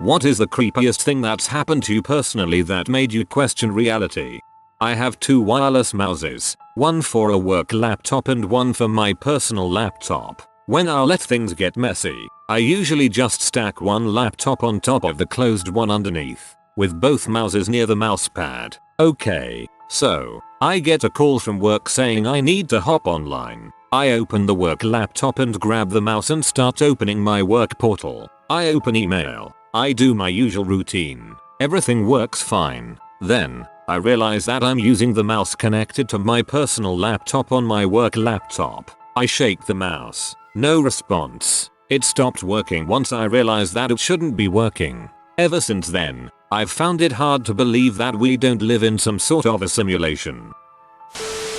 What is the creepiest thing that's happened to you personally that made you question reality? I have 2 wireless mouses, one for a work laptop and one for my personal laptop. When I let things get messy, I usually just stack one laptop on top of the closed one underneath, with both mouses near the mousepad. Okay, so I get a call from work saying I need to hop online. I open the work laptop and grab the mouse and start opening my work portal. I open email. I do my usual routine. Everything works fine. Then, I realize that I'm using the mouse connected to my personal laptop on my work laptop. I shake the mouse. No response. It stopped working once I realized that it shouldn't be working. Ever since then, I've found it hard to believe that we don't live in some sort of a simulation.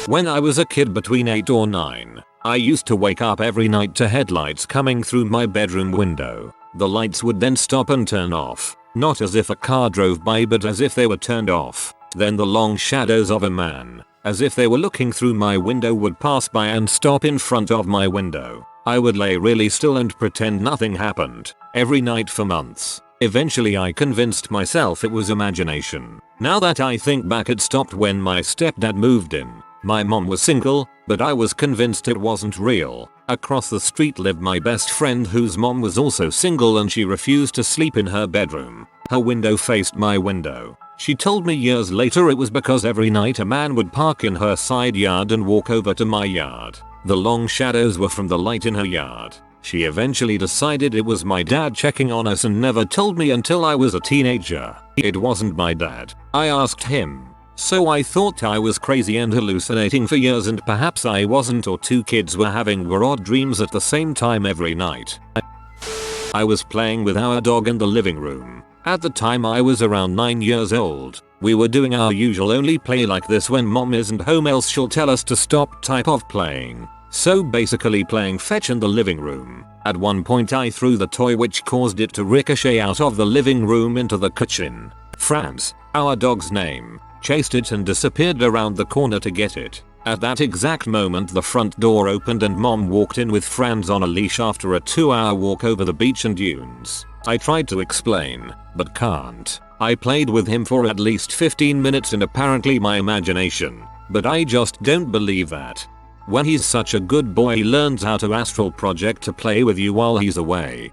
When I was a kid between 8 or 9, I used to wake up every night to headlights coming through my bedroom window. The lights would then stop and turn off, not as if a car drove by but as if they were turned off. Then the long shadows of a man, as if they were looking through my window, would pass by and stop in front of my window. I would lay really still and pretend nothing happened, every night for months. Eventually I convinced myself it was imagination. Now that I think back, it stopped when my stepdad moved in. My mom was single, but I was convinced it wasn't real. Across the street lived my best friend whose mom was also single and she refused to sleep in her bedroom. Her window faced my window. She told me years later it was because every night a man would park in her side yard and walk over to my yard. The long shadows were from the light in her yard. She eventually decided it was my dad checking on us and never told me until I was a teenager. It wasn't my dad. I asked him. So I thought I was crazy and hallucinating for years, and perhaps I wasn't, or 2 kids were having odd dreams at the same time every night. I was playing with our dog in the living room. At the time I was around 9 years old. We were doing our usual only play like this when mom isn't home else she'll tell us to stop type of playing. So basically playing fetch in the living room. At one point I threw the toy which caused it to ricochet out of the living room into the kitchen. Franz, our dog's name, chased it and disappeared around the corner to get it. At that exact moment the front door opened and mom walked in with Franz on a leash after a 2-hour walk over the beach and dunes. I tried to explain, but can't. I played with him for at least 15 minutes in apparently my imagination, but I just don't believe that. When he's such a good boy he learns how to astral project to play with you while he's away.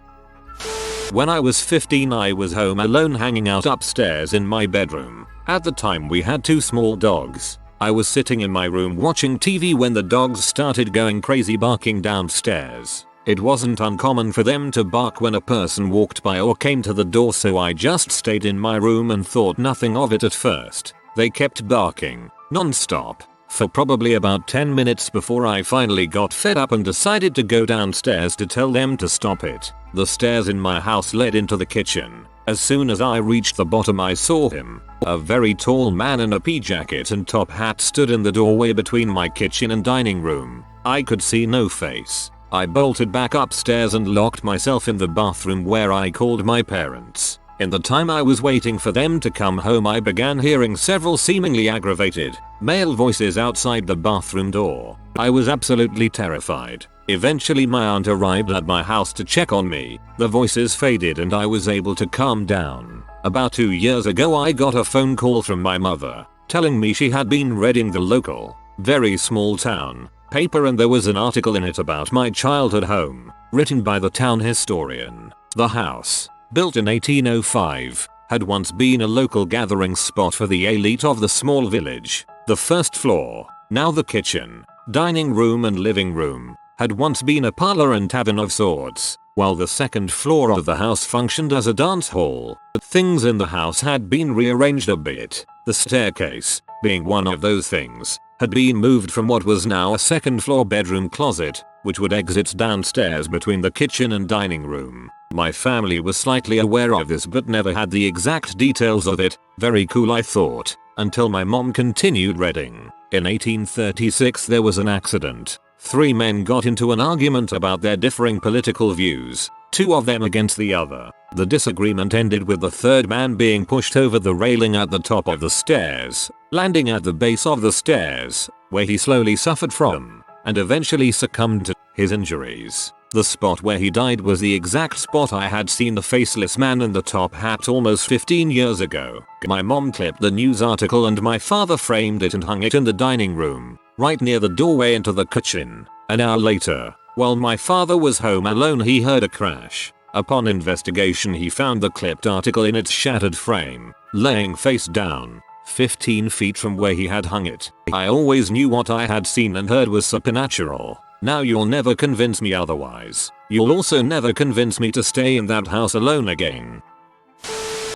When I was 15 I was home alone hanging out upstairs in my bedroom. At the time we had 2 small dogs. I was sitting in my room watching TV when the dogs started going crazy barking downstairs. It wasn't uncommon for them to bark when a person walked by or came to the door, so I just stayed in my room and thought nothing of it at first. They kept barking, non-stop, for probably about 10 minutes before I finally got fed up and decided to go downstairs to tell them to stop it. The stairs in my house led into the kitchen. As soon as I reached the bottom I saw him. A very tall man in a pea jacket and top hat stood in the doorway between my kitchen and dining room. I could see no face. I bolted back upstairs and locked myself in the bathroom where I called my parents. In the time I was waiting for them to come home I began hearing several seemingly aggravated male voices outside the bathroom door. I was absolutely terrified. Eventually my aunt arrived at my house to check on me. The voices faded and I was able to calm down. About 2 years ago I got a phone call from my mother telling me she had been reading the local, very small town paper and there was an article in it about my childhood home, written by the town historian. The house, built in 1805, had once been a local gathering spot for the elite of the small village. The first floor, now the kitchen, dining room and living room, had once been a parlor and tavern of sorts, while the second floor of the house functioned as a dance hall. But things in the house had been rearranged a bit. The staircase, being one of those things, had been moved from what was now a second floor bedroom closet, which would exit downstairs between the kitchen and dining room. My family was slightly aware of this but never had the exact details of it. Very cool, I thought, until my mom continued reading. In 1836 there was an accident. 3 men got into an argument about their differing political views, 2 of them against the other. The disagreement ended with the 3rd man being pushed over the railing at the top of the stairs, landing at the base of the stairs, where he slowly suffered from, and eventually succumbed to his injuries. The spot where he died was the exact spot I had seen the faceless man in the top hat almost 15 years ago. My mom clipped the news article and my father framed it and hung it in the dining room, right near the doorway into the kitchen. An hour later, while my father was home alone, he heard a crash. Upon investigation, he found the clipped article in its shattered frame, laying face down, 15 feet from where he had hung it. I always knew what I had seen and heard was supernatural. Now you'll never convince me otherwise. You'll also never convince me to stay in that house alone again.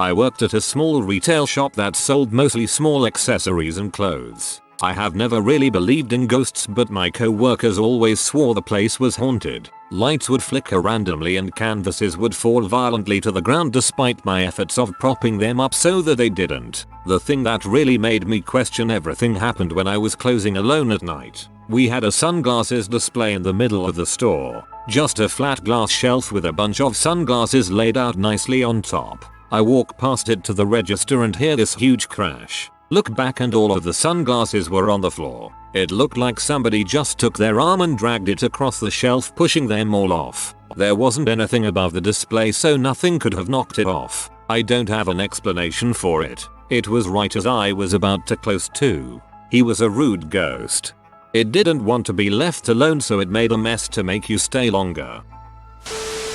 I worked at a small retail shop that sold mostly small accessories and clothes. I have never really believed in ghosts, but my co-workers always swore the place was haunted. Lights would flicker randomly and canvases would fall violently to the ground despite my efforts of propping them up so that they didn't. The thing that really made me question everything happened when I was closing alone at night. We had a sunglasses display in the middle of the store. Just a flat glass shelf with a bunch of sunglasses laid out nicely on top. I walk past it to the register and hear this huge crash. Look back and all of the sunglasses were on the floor. It looked like somebody just took their arm and dragged it across the shelf, pushing them all off. There wasn't anything above the display, so nothing could have knocked it off. I don't have an explanation for it. It was right as I was about to close to. He was a rude ghost. It didn't want to be left alone, so it made a mess to make you stay longer.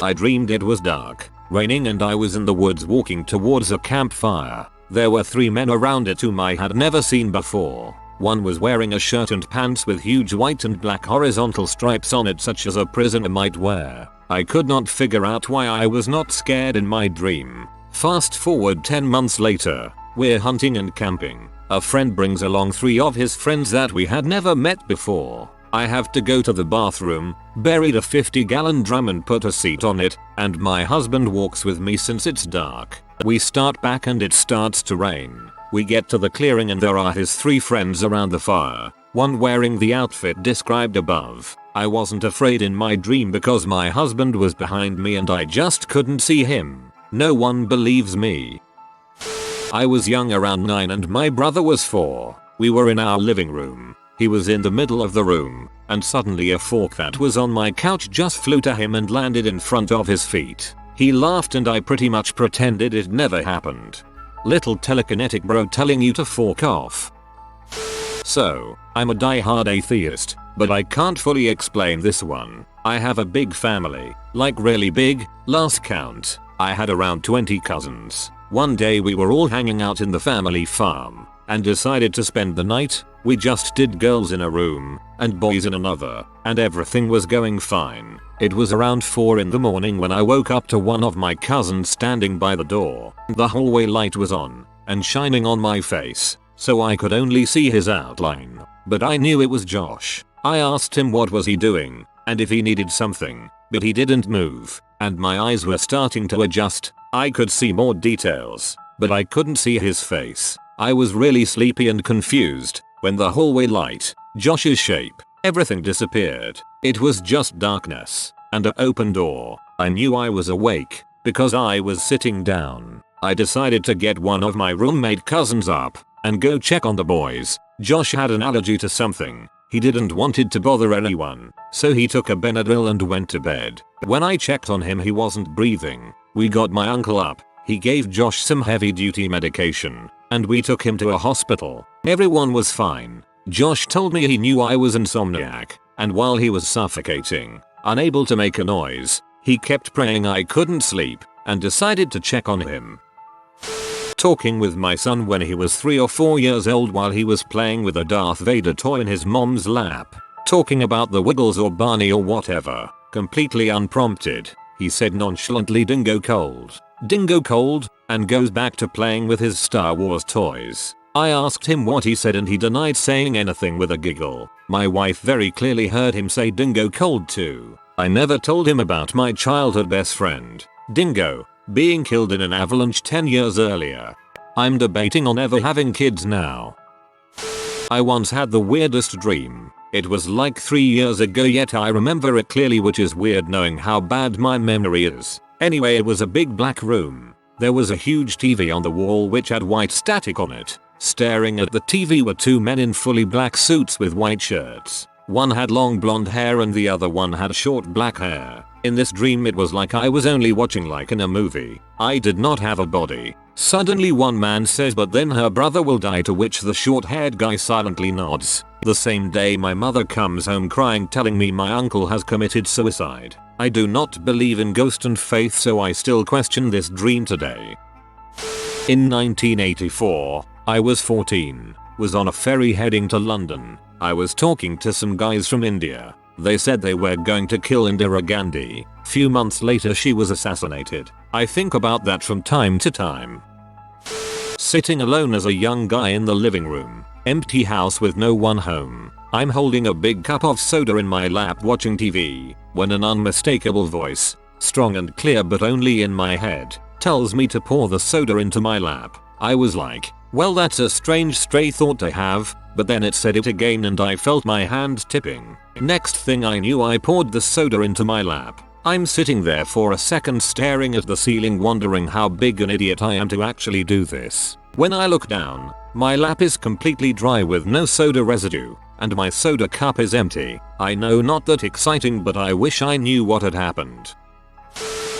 I dreamed it was dark, raining, and I was in the woods walking towards a campfire. There were 3 men around it whom I had never seen before. One was wearing a shirt and pants with huge white and black horizontal stripes on it, such as a prisoner might wear. I could not figure out why I was not scared in my dream. Fast forward 10 months later, we're hunting and camping. A friend brings along 3 of his friends that we had never met before. I have to go to the bathroom, buried a 50-gallon drum and put a seat on it, and my husband walks with me since it's dark. We start back and it starts to rain. We get to the clearing and there are his 3 friends around the fire, one wearing the outfit described above. I wasn't afraid in my dream because my husband was behind me and I just couldn't see him. No one believes me. I was young, around 9, and my brother was 4. We were in our living room. He was in the middle of the room, and suddenly a fork that was on my couch just flew to him and landed in front of his feet. He laughed and I pretty much pretended it never happened. Little telekinetic bro telling you to fork off. So, I'm a die-hard atheist, but I can't fully explain this one. I have a big family, like really big. Last count, I had around 20 cousins. One day we were all hanging out in the family farm and decided to spend the night. We just did girls in a room and boys in another, and everything was going fine. It was around 4 in the morning when I woke up to one of my cousins standing by the door. The hallway light was on and shining on my face, so I could only see his outline, but I knew it was Josh. I asked him what was he doing and if he needed something, but he didn't move, and my eyes were starting to adjust. I could see more details, but I couldn't see his face. I was really sleepy and confused when the hallway light, Josh's shape, everything disappeared. It was just darkness and an open door. I knew I was awake because I was sitting down. I decided to get one of my roommate cousins up and go check on the boys. Josh had an allergy to something. He didn't wanted to bother anyone, so he took a Benadryl and went to bed. When I checked on him, he wasn't breathing. We got my uncle up. He gave Josh some heavy duty medication, and we took him to a hospital. Everyone was fine. Josh told me he knew I was insomniac, and while he was suffocating, unable to make a noise, he kept praying I couldn't sleep, and decided to check on him. Talking with my son when he was 3 or 4 years old while he was playing with a Darth Vader toy in his mom's lap. Talking about the Wiggles or Barney or whatever, completely unprompted. He said nonchalantly, "Dingo cold. Dingo cold," and goes back to playing with his Star Wars toys. I asked him what he said and he denied saying anything with a giggle. My wife very clearly heard him say dingo cold too. I never told him about my childhood best friend, Dingo, being killed in an avalanche 10 years earlier. I'm debating on ever having kids now. I once had the weirdest dream. It was like 3 years ago, yet I remember it clearly, which is weird knowing how bad my memory is. Anyway, it was a big black room. There was a huge TV on the wall which had white static on it. Staring at the TV were 2 men in fully black suits with white shirts. One had long blonde hair and the other one had short black hair. In this dream it was like I was only watching like in a movie. I did not have a body. Suddenly one man says but then her brother will die, to which the short-haired guy silently nods. The same day my mother comes home crying telling me my uncle has committed suicide. I do not believe in ghost and faith, so I still question this dream today. In 1984, I was 14, was on a ferry heading to London. I was talking to some guys from India. They said they were going to kill Indira Gandhi. Few months later she was assassinated. I think about that from time to time. Sitting alone as a young guy in the living room. Empty house with no one home. I'm holding a big cup of soda in my lap watching TV, when an unmistakable voice, strong and clear but only in my head, tells me to pour the soda into my lap. I was like, well, that's a strange stray thought to have, but then it said it again and I felt my hand tipping. Next thing I knew I poured the soda into my lap. I'm sitting there for a second staring at the ceiling wondering how big an idiot I am to actually do this. When I look down, my lap is completely dry with no soda residue, and my soda cup is empty. I know, not that exciting, but I wish I knew what had happened.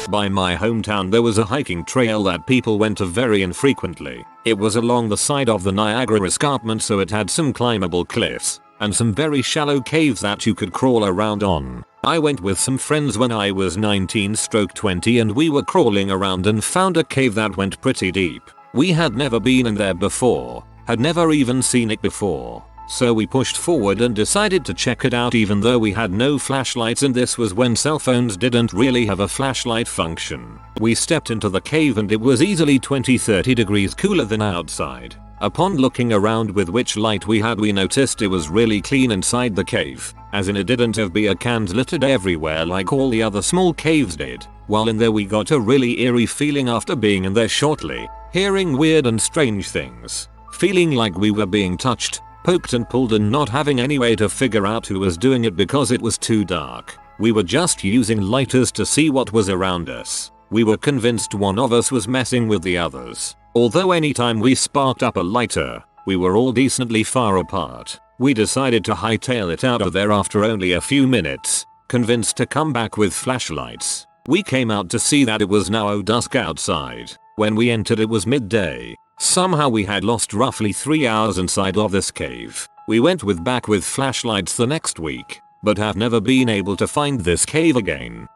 By my hometown there was a hiking trail that people went to very infrequently. It was along the side of the Niagara Escarpment, so it had some climbable cliffs and some very shallow caves that you could crawl around on. I went with some friends when I was 19/20 and we were crawling around and found a cave that went pretty deep. We had never been in there before, had never even seen it before. So we pushed forward and decided to check it out even though we had no flashlights, and this was when cell phones didn't really have a flashlight function. We stepped into the cave and it was easily 20-30 degrees cooler than outside. Upon looking around with which light we had, we noticed it was really clean inside the cave, as in it didn't have beer cans littered everywhere like all the other small caves did. While in there we got a really eerie feeling after being in there shortly, hearing weird and strange things, feeling like we were being touched, poked and pulled, and not having any way to figure out who was doing it because it was too dark. We were just using lighters to see what was around us. We were convinced one of us was messing with the others. Although anytime we sparked up a lighter, we were all decently far apart. We decided to hightail it out of there after only a few minutes, convinced to come back with flashlights. We came out to see that it was now dusk outside. When we entered it was midday. Somehow we had lost roughly 3 hours inside of this cave. We went back with flashlights the next week, but have never been able to find this cave again.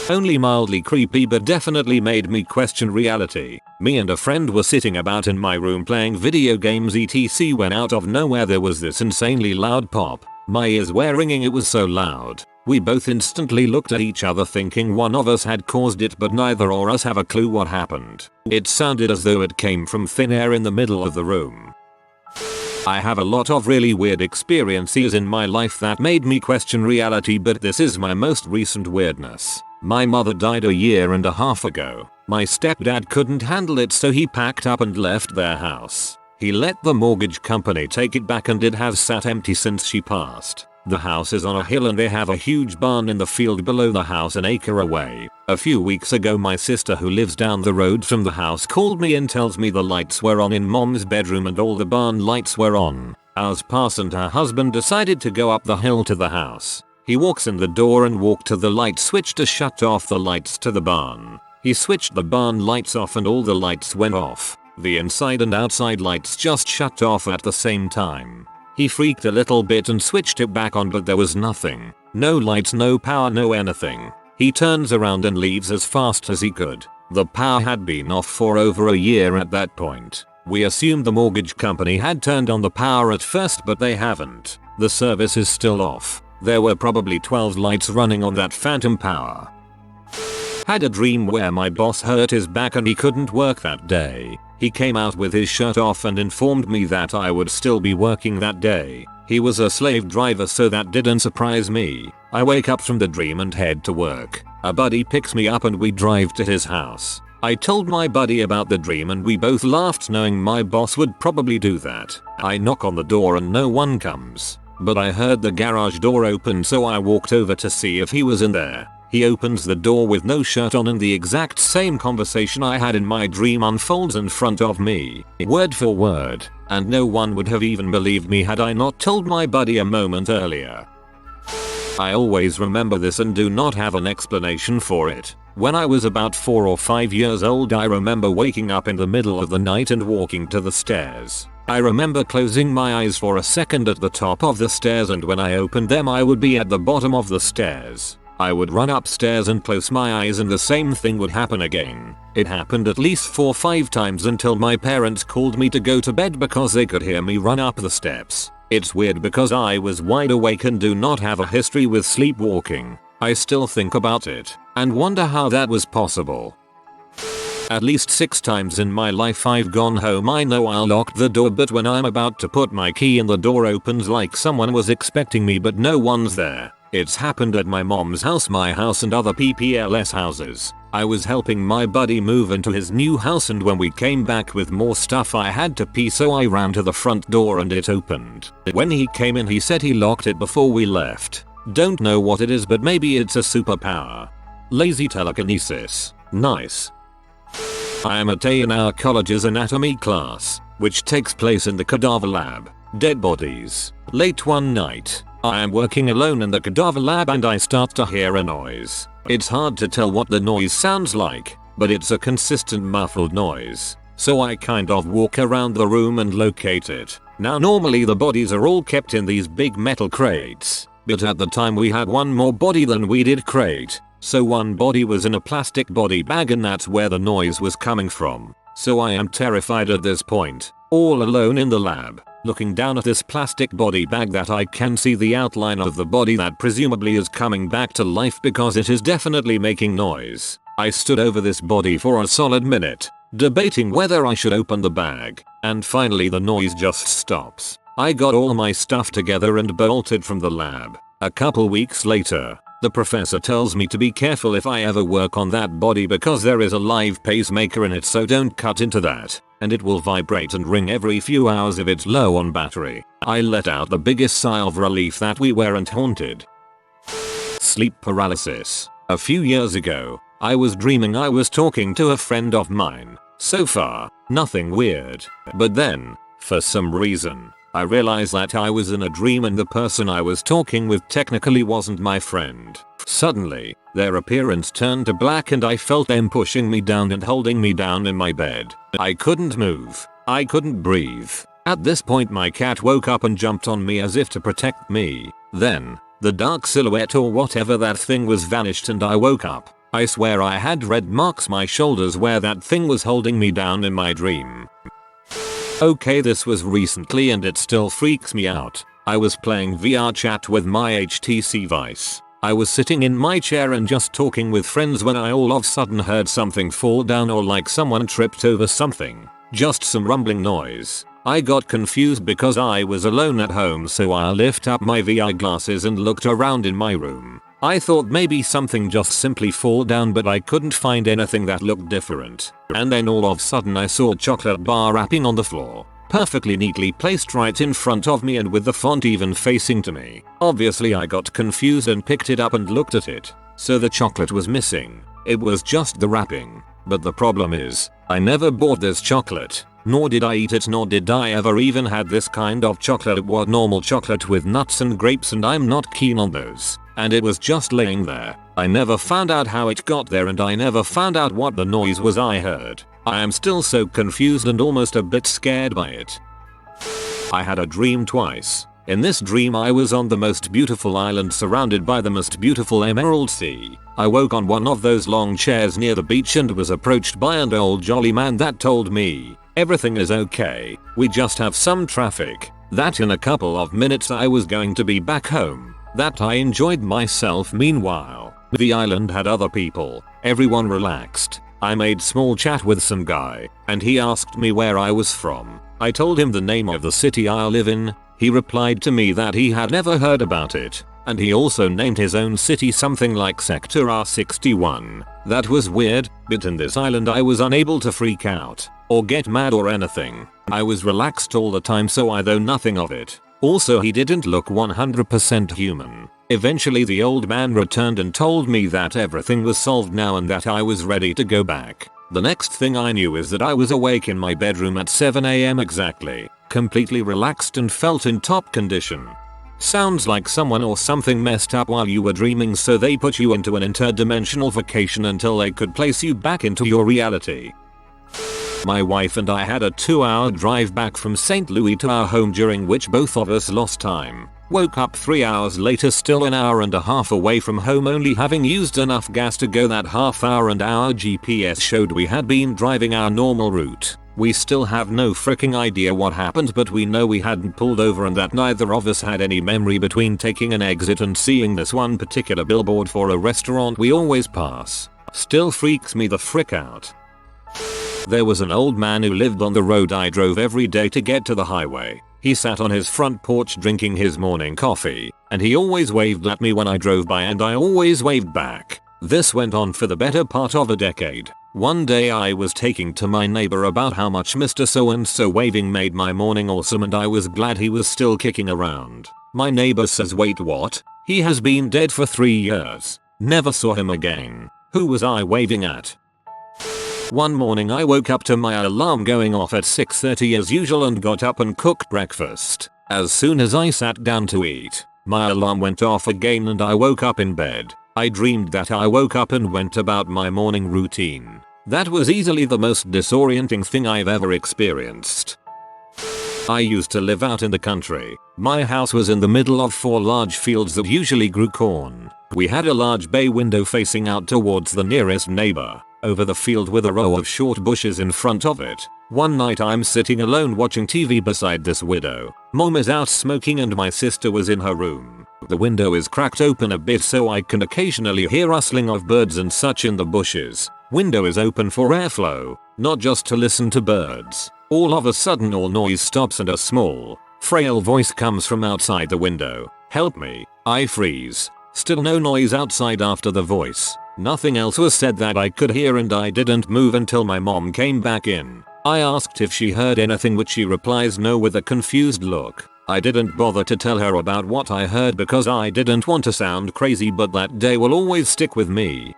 Only mildly creepy, but definitely made me question reality. Me and a friend were sitting about in my room playing video games etc. when out of nowhere there was this insanely loud pop. My ears were ringing, it was so loud. We both instantly looked at each other thinking one of us had caused it, but neither of us have a clue what happened. It sounded as though it came from thin air in the middle of the room. I have a lot of really weird experiences in my life that made me question reality, but this is my most recent weirdness. My mother died a year and a half ago. My stepdad couldn't handle it, so he packed up and left their house. He let the mortgage company take it back and it has sat empty since she passed. The house is on a hill and they have a huge barn in the field below the house an acre away. A few weeks ago my sister, who lives down the road from the house, called me and tells me the lights were on in mom's bedroom and all the barn lights were on. Hours pass and her husband decided to go up the hill to the house. He walks in the door and walked to the light switch to shut off the lights to the barn. He switched the barn lights off and all the lights went off. The inside and outside lights just shut off at the same time. He freaked a little bit and switched it back on, but there was nothing. No lights, no power, no anything. He turns around and leaves as fast as he could. The power had been off for over a year at that point. We assumed the mortgage company had turned on the power at first, but they haven't. The service is still off. There were probably 12 lights running on that phantom power. Had a dream where my boss hurt his back and he couldn't work that day. He came out with his shirt off and informed me that I would still be working that day. He was a slave driver, so that didn't surprise me. I wake up from the dream and head to work. A buddy picks me up and we drive to his house. I told my buddy about the dream and we both laughed, knowing my boss would probably do that. I knock on the door and no one comes. But I heard the garage door open, so I walked over to see if he was in there. He opens the door with no shirt on and the exact same conversation I had in my dream unfolds in front of me, word for word, and no one would have even believed me had I not told my buddy a moment earlier. I always remember this and do not have an explanation for it. When I was about 4 or 5 years old, I remember waking up in the middle of the night and walking to the stairs. I remember closing my eyes for a second at the top of the stairs, and when I opened them I would be at the bottom of the stairs. I would run upstairs and close my eyes and the same thing would happen again. It happened at least 4 or 5 times until my parents called me to go to bed because they could hear me run up the steps. It's weird because I was wide awake and do not have a history with sleepwalking. I still think about it and wonder how that was possible. At least 6 times in my life I've gone home. I know I'll lock the door, but when I'm about to put my key in, the door opens like someone was expecting me but no one's there. It's happened at my mom's house, my house, and other PPLS houses. I was helping my buddy move into his new house, and when we came back with more stuff I had to pee, so I ran to the front door and it opened. When he came in he said he locked it before we left. Don't know what it is, but maybe it's a superpower. Lazy telekinesis. Nice. I am at in our college's anatomy class, which takes place in the Cadaver lab. Dead bodies. Late one night, I am working alone in the Cadaver lab and I start to hear a noise. It's hard to tell what the noise sounds like, but it's a consistent muffled noise. So I kind of walk around the room and locate it. Now normally the bodies are all kept in these big metal crates, but at the time we had one more body than we did crate. So one body was in a plastic body bag and that's where the noise was coming from. So I am terrified at this point, all alone in the lab, looking down at this plastic body bag that I can see the outline of the body that presumably is coming back to life because it is definitely making noise. I stood over this body for a solid minute, debating whether I should open the bag, and finally the noise just stops. I got all my stuff together and bolted from the lab. A couple weeks later, the professor tells me to be careful if I ever work on that body because there is a live pacemaker in it, so don't cut into that, and it will vibrate and ring every few hours if it's low on battery. I let out the biggest sigh of relief that we weren't haunted. Sleep paralysis. A few years ago, I was dreaming I was talking to a friend of mine. So far, nothing weird. But then, for some reason, I realized that I was in a dream and the person I was talking with technically wasn't my friend. Suddenly, their appearance turned to black and I felt them pushing me down and holding me down in my bed. I couldn't move. I couldn't breathe. At this point my cat woke up and jumped on me as if to protect me. Then, the dark silhouette or whatever that thing was vanished and I woke up. I swear I had red marks my shoulders where that thing was holding me down in my dream. Okay, this was recently and it still freaks me out. I was playing VR chat with my HTC Vice. I was sitting in my chair and just talking with friends when I all of a sudden heard something fall down or like someone tripped over something. Just some rumbling noise. I got confused because I was alone at home, so I lifted up my VR glasses and looked around in my room. I thought maybe something just simply fall down, but I couldn't find anything that looked different. And then all of a sudden I saw a chocolate bar wrapping on the floor, perfectly neatly placed right in front of me and with the font even facing to me. Obviously I got confused and picked it up and looked at it. So the chocolate was missing. It was just the wrapping. But the problem is, I never bought this chocolate, nor did I eat it, nor did I ever even had this kind of chocolate. It was normal chocolate with nuts and grapes and I'm not keen on those. And it was just laying there. I never found out how it got there and I never found out what the noise was I heard. I am still so confused and almost a bit scared by it. I had a dream twice. In this dream I was on the most beautiful island surrounded by the most beautiful emerald sea. I woke on one of those long chairs near the beach and was approached by an old jolly man that told me, "Everything is okay, we just have some traffic." That in a couple of minutes I was going to be back home. That I enjoyed myself. Meanwhile, the island had other people. Everyone relaxed. I made small chat with some guy, and he asked me where I was from. I told him the name of the city I live in. He replied to me that he had never heard about it, and he also named his own city something like Sector R61. That was weird, but in this island I was unable to freak out, or get mad or anything. I was relaxed all the time, so I know nothing of it. Also, he didn't look 100% human. Eventually the old man returned and told me that everything was solved now and that I was ready to go back. The next thing I knew is that I was awake in my bedroom at 7 AM exactly, completely relaxed and felt in top condition. Sounds like someone or something messed up while you were dreaming, so they put you into an interdimensional vacation until they could place you back into your reality. My wife and I had a 2-hour drive back from St. Louis to our home, during which both of us lost time. Woke up 3 hours later, still an hour and a half away from home, only having used enough gas to go that half hour, and our GPS showed we had been driving our normal route. We still have no freaking idea what happened, but we know we hadn't pulled over and that neither of us had any memory between taking an exit and seeing this one particular billboard for a restaurant we always pass. Still freaks me the frick out. There was an old man who lived on the road I drove every day to get to the highway. He sat on his front porch drinking his morning coffee, and he always waved at me when I drove by, and I always waved back. This went on for the better part of a decade. One day I was talking to my neighbor about how much Mr. So-and-so waving made my morning awesome, and I was glad he was still kicking around. My neighbor says, "Wait, what? He has been dead for 3 years. Never saw him again. Who was I waving at?" One morning I woke up to my alarm going off at 6:30 as usual and got up and cooked breakfast. As soon as I sat down to eat, my alarm went off again and I woke up in bed. I dreamed that I woke up and went about my morning routine. That was easily the most disorienting thing I've ever experienced. I used to live out in the country. My house was in the middle of 4 large fields that usually grew corn. We had a large bay window facing out towards the nearest neighbor, over the field with a row of short bushes in front of it. One night I'm sitting alone watching TV beside this widow. Mom is out smoking and my sister was in her room. The window is cracked open a bit so I can occasionally hear rustling of birds and such in the bushes. Window is open for airflow, not just to listen to birds. All of a sudden all noise stops and a small, frail voice comes from outside the window. "Help me." I freeze. Still no noise outside after the voice. Nothing else was said that I could hear, and I didn't move until my mom came back in. I asked if she heard anything, which she replies no with a confused look. I didn't bother to tell her about what I heard because I didn't want to sound crazy, but that day will always stick with me.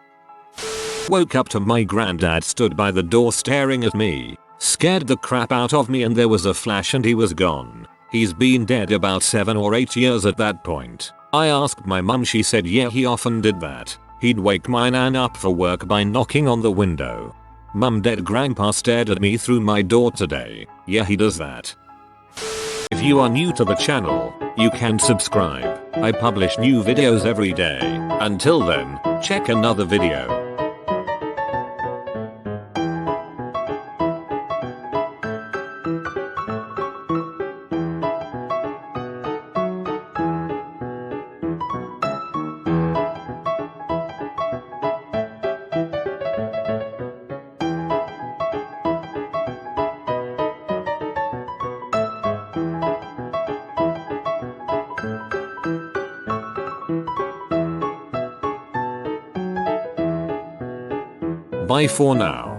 Woke up to my granddad stood by the door staring at me. Scared the crap out of me, and there was a flash and he was gone. He's been dead about 7 or 8 years at that point. I asked my mum, she said yeah, he often did that. He'd wake my nan up for work by knocking on the window. Mum dead, grandpa stared at me through my door today. Yeah, he does that. If you are new to the channel, you can subscribe. I publish new videos every day. Until then, check another video. Bye for now.